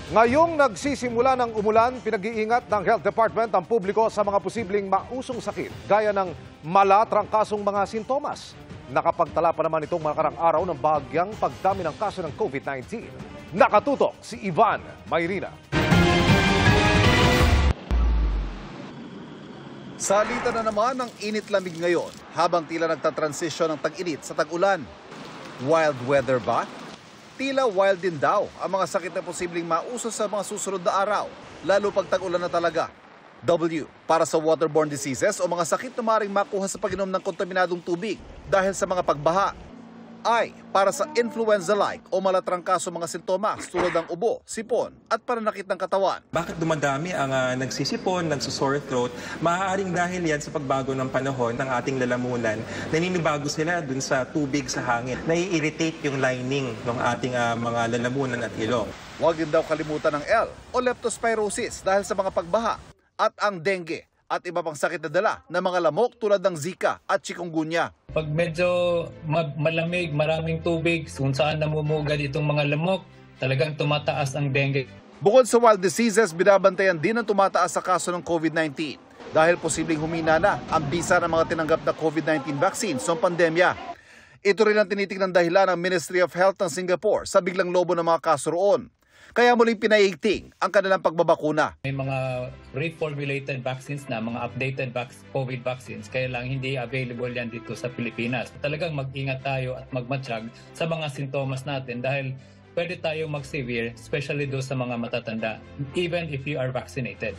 Ngayong nagsisimula ng umulan, pinag-iingat ng Health Department ang publiko sa mga posibleng mausong sakit gaya ng malatrangkasong mga sintomas. Nakapagtala pa naman itong makarang araw ng bagyang pagdami ng kaso ng COVID-19. Nakatutok si Ivan Mayrina. Salita na naman ng init-lamig ngayon habang tila nagtatransisyon ng tag-init sa tag-ulan. Wild weather ba? Tila wild din daw ang mga sakit na posibleng mauso sa mga susunod na araw, lalo pag tag-ulan na talaga. W, para sa waterborne diseases o mga sakit na maaaring makuha sa pag-inom ng kontaminadong tubig dahil sa mga pagbaha. I, para sa influenza-like o malatrangkaso mga sintomas tulad ng ubo, sipon at pananakit ng katawan. Bakit dumadami ang nagsisipon, nagsusore throat? Maaaring dahil yan sa pagbago ng panahon ng ating lalamunan. Naninibago sila dun sa tubig sa hangin. Nai-irritate yung lining ng ating mga lalamunan at ilong. Huwag din daw kalimutan ng L o leptospirosis dahil sa mga pagbaha at ang dengue at iba pang sakit na dala ng mga lamok tulad ng Zika at chikungunya. Pag medyo malamig, maraming tubig, kung saan namumugad itong mga lamok, talagang tumataas ang dengue. Bukod sa wild diseases, binabantayan din ang tumataas sa kaso ng COVID-19 dahil posibleng humina na ang bisa ng mga tinanggap na COVID-19 vaccines sa pandemya. Ito rin ang tinitingnan dahilan ng Ministry of Health ng Singapore sa biglang lobo ng mga kaso roon. Kaya muling pinaigting ang kanilang pagbabakuna. May mga reformulated vaccines na, mga updated COVID vaccines, kaya lang hindi available yan dito sa Pilipinas. Talagang mag-ingat tayo at magmatsyag sa mga sintomas natin dahil pwede tayong mag-severe, especially do sa mga matatanda, even if you are vaccinated.